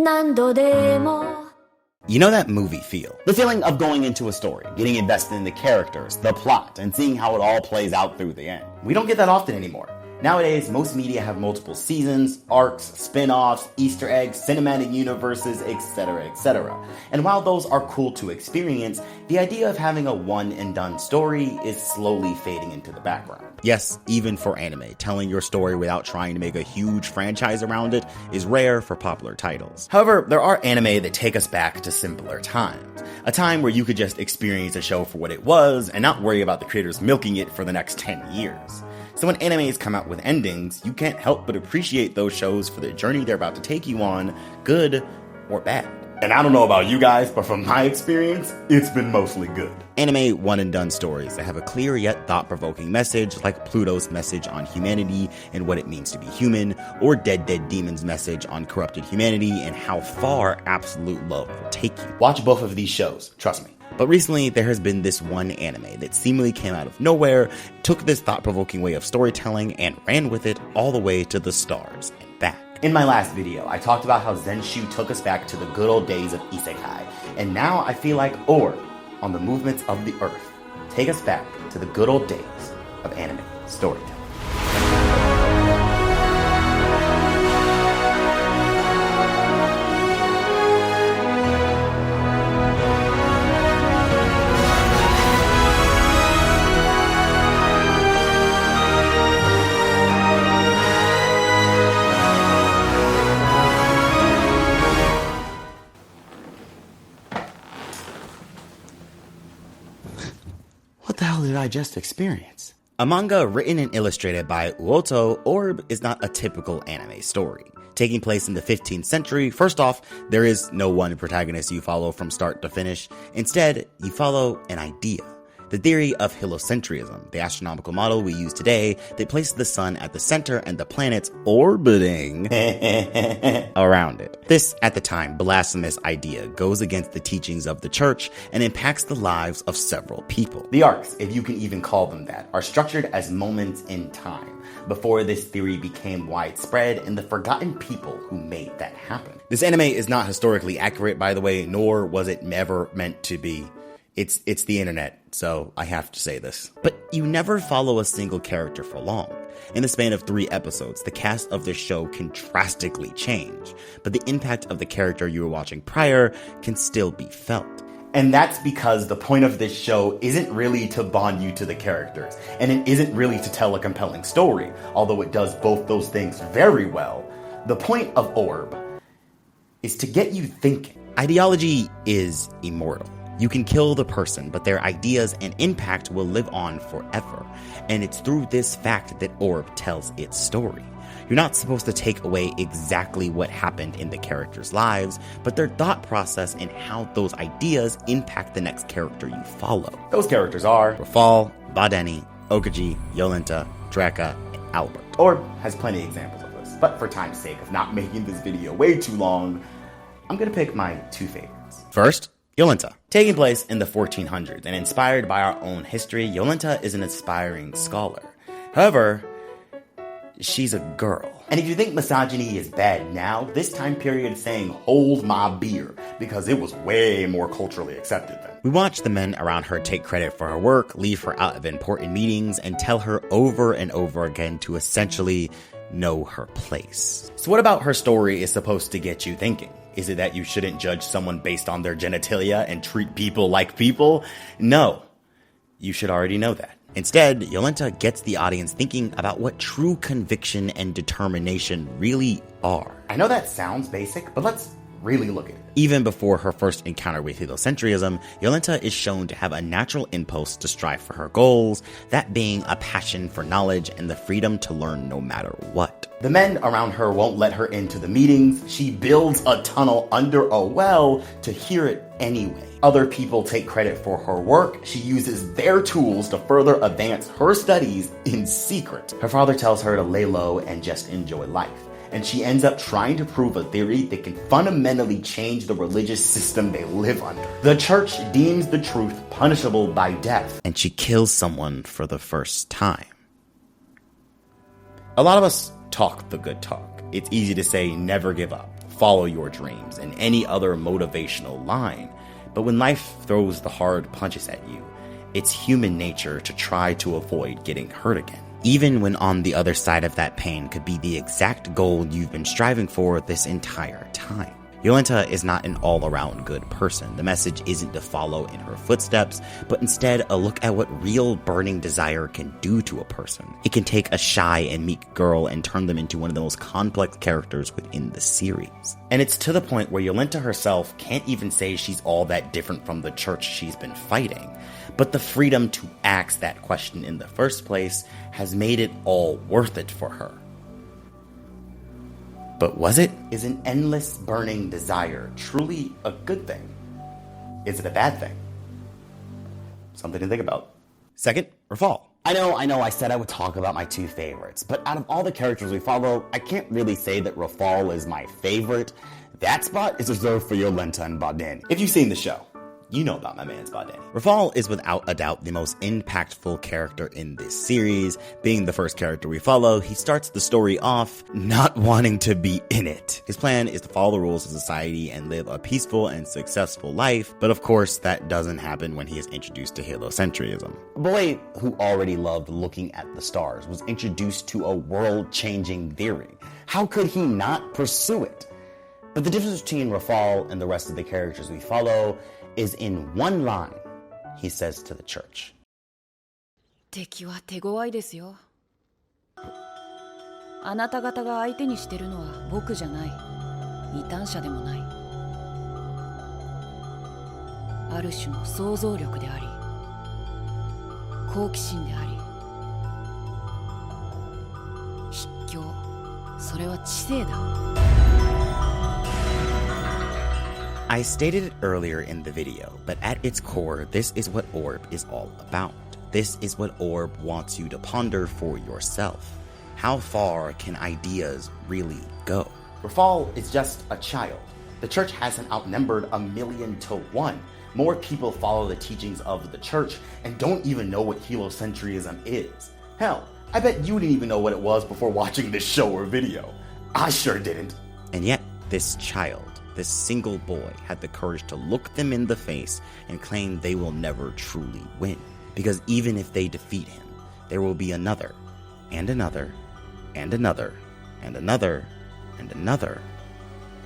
何度でも You know that movie feel? The feeling of going into a story, getting invested in the characters, the plot, and seeing how it all plays out through the end. We don't get that often anymore. Nowadays, most media have multiple seasons, arcs, spin-offs, Easter eggs, cinematic universes, etc., etc. And while those are cool to experience, the idea of having a one-and-done story is slowly fading into the background. Yes, even for anime, telling your story without trying to make a huge franchise around it is rare for popular titles. However, there are anime that take us back to simpler times. A time where you could just experience a show for what it was and not worry about the creators milking it for the next 10 years. So when animes come out with endings, you can't help but appreciate those shows for the journey they're about to take you on, good or bad. And I don't know about you guys, but from my experience, it's been mostly good. Anime one-and-done stories that have a clear yet thought-provoking message, like Pluto's message on humanity and what it means to be human, or Dead Demon's message on corrupted humanity and how far absolute love will take you. Watch both of these shows, trust me. But recently, there has been this one anime that seemingly came out of nowhere, took this thought-provoking way of storytelling, and ran with it all the way to the stars and back. In my last video, I talked about how Zenshu took us back to the good old days of Isekai, and now I feel like Orb, on the Movements of the Earth, take us back to the good old days of anime storytelling. What the hell did I just experience? A manga written and illustrated by Uoto, Orb is not a typical anime story. Taking place in the 15th century, first off, there is no one protagonist you follow from start to finish. Instead, you follow an idea. The theory of heliocentrism, the astronomical model we use today that places the sun at the center and the planets orbiting around it. This, at the time, blasphemous idea goes against the teachings of the church and impacts the lives of several people. The arcs, if you can even call them that, are structured as moments in time, before this theory became widespread and the forgotten people who made that happen. This anime is not historically accurate, by the way, nor was it ever meant to be. It's the internet, so I have to say this. But you never follow a single character for long. In the span of 3 episodes, the cast of this show can drastically change, but the impact of the character you were watching prior can still be felt. And that's because the point of this show isn't really to bond you to the characters, and it isn't really to tell a compelling story, although it does both those things very well. The point of Orb is to get you thinking. Ideology is immortal. You can kill the person, but their ideas and impact will live on forever. And it's through this fact that Orb tells its story. You're not supposed to take away exactly what happened in the characters' lives, but their thought process and how those ideas impact the next character you follow. Those characters are Rafal, Badeni, Okaji, Yolenta, Draka, and Albert. Orb has plenty of examples of this, but for time's sake of not making this video way too long, I'm gonna pick my 2 favorites. First, Yolenta. Taking place in the 1400s and inspired by our own history, Yolenta is an aspiring scholar. However, she's a girl. And if you think misogyny is bad now, this time period is saying hold my beer, because it was way more culturally accepted then. We watch the men around her take credit for her work, leave her out of important meetings, and tell her over and over again to essentially know her place. So what about her story is supposed to get you thinking? Is it that you shouldn't judge someone based on their genitalia and treat people like people? No. You should already know that. Instead, Yolenta gets the audience thinking about what true conviction and determination really are. I know that sounds basic, but let's really look at it. Even before her first encounter with heliocentrism, Yolenta is shown to have a natural impulse to strive for her goals, that being a passion for knowledge and the freedom to learn no matter what. The men around her won't let her into the meetings. She builds a tunnel under a well to hear it anyway. Other people take credit for her work. She uses their tools to further advance her studies in secret. Her father tells her to lay low and just enjoy life. And she ends up trying to prove a theory that can fundamentally change the religious system they live under. The church deems the truth punishable by death, and she kills someone for the first time. A lot of us talk the good talk. It's easy to say never give up. follow your dreams, and any other motivational line. But when life throws the hard punches at you, it's human nature to try to avoid getting hurt again. Even when on the other side of that pain could be the exact goal you've been striving for this entire time. Yolenta is not an all-around good person. The message isn't to follow in her footsteps, but instead a look at what real burning desire can do to a person. It can take a shy and meek girl and turn them into one of the most complex characters within the series. And it's to the point where Yolenta herself can't even say she's all that different from the church she's been fighting. But the freedom to ask that question in the first place has made it all worth it for her. But was it? Is an endless burning desire truly a good thing? Is it a bad thing? Something to think about. Second, Rafal. I know, I said I would talk about my two favorites, but out of all the characters we follow, I can't really say that Rafal is my favorite. That spot is reserved for Yolenta and Badani. If you've seen the show, you know about my man's Badani. Rafal is without a doubt the most impactful character in this series. Being the first character we follow, he starts the story off not wanting to be in it. His plan is to follow the rules of society and live a peaceful and successful life, but of course that doesn't happen when he is introduced to heliocentrism. A boy who already loved looking at the stars was introduced to a world-changing theory. How could he not pursue it? But the difference between Rafal and the rest of the characters we follow is in one line he says to the church. 敵は手強いですよ。あなた方が相手にしてるのは僕じゃない。異端者でもない。ある種の想像力であり、好奇心であり、筆境、それは知性だ。I stated it earlier in the video, but at its core, this is what Orb is all about. This is what Orb wants you to ponder for yourself. How far can ideas really go? Rafal is just a child. The church hasn't outnumbered 1,000,000 to 1. More people follow the teachings of the church and don't even know what heliocentrism is. Hell, I bet you didn't even know what it was before watching this show or video. I sure didn't. And yet, this child, this single boy, had the courage to look them in the face and claim they will never truly win. Because even if they defeat him, there will be another, and another, and another, and another, and another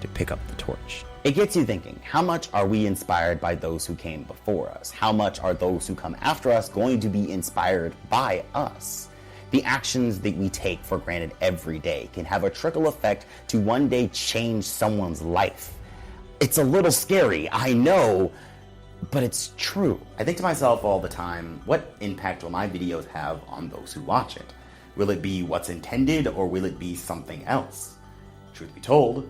to pick up the torch. It gets you thinking, how much are we inspired by those who came before us? How much are those who come after us going to be inspired by us? The actions that we take for granted every day can have a trickle effect to one day change someone's life. It's a little scary, I know, but it's true. I think to myself all the time, what impact will my videos have on those who watch it? Will it be what's intended, or will it be something else? Truth be told,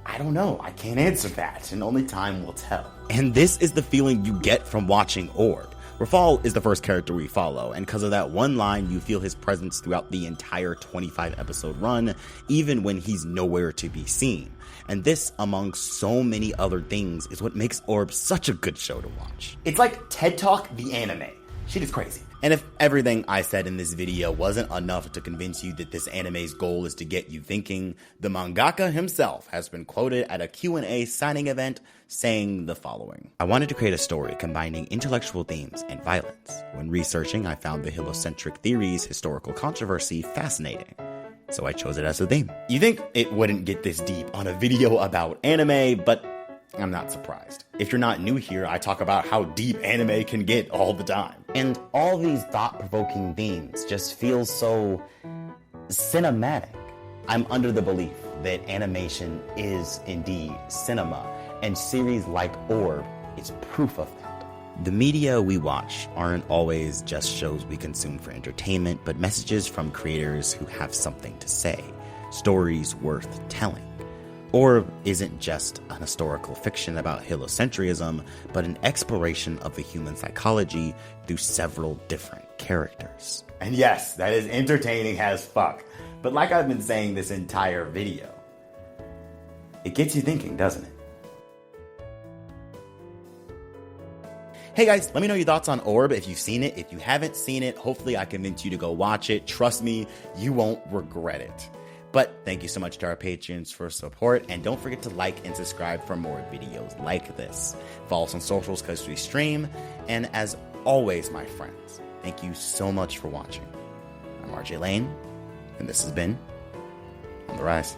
I don't know. I can't answer that, and only time will tell. And this is the feeling you get from watching Orb. Rafal is the first character we follow, and because of that one line, you feel his presence throughout the entire 25-episode run, even when he's nowhere to be seen. And this, among so many other things, is what makes Orb such a good show to watch. It's like TED Talk the anime. Shit is crazy. And if everything I said in this video wasn't enough to convince you that this anime's goal is to get you thinking, the mangaka himself has been quoted at a Q&A signing event saying the following. I wanted to create a story combining intellectual themes and violence. When researching, I found the heliocentric theory's historical controversy fascinating, so I chose it as a theme. You think it wouldn't get this deep on a video about anime, but I'm not surprised. If you're not new here, I talk about how deep anime can get all the time. And all these thought-provoking themes just feel so cinematic. I'm under the belief that animation is indeed cinema, and series like Orb is proof of that. The media we watch aren't always just shows we consume for entertainment, but messages from creators who have something to say, stories worth telling. Orb isn't just an historical fiction about heliocentrism, but an exploration of the human psychology through several different characters. And yes, that is entertaining as fuck. But like I've been saying this entire video, it gets you thinking, doesn't it? Hey guys, let me know your thoughts on Orb if you've seen it. If you haven't seen it, hopefully I convince you to go watch it. Trust me, you won't regret it. But thank you so much to our patrons for support, and don't forget to like and subscribe for more videos like this. Follow us on socials because we stream, and as always, my friends, thank you so much for watching. I'm RJ Lane, and this has been On the Rise.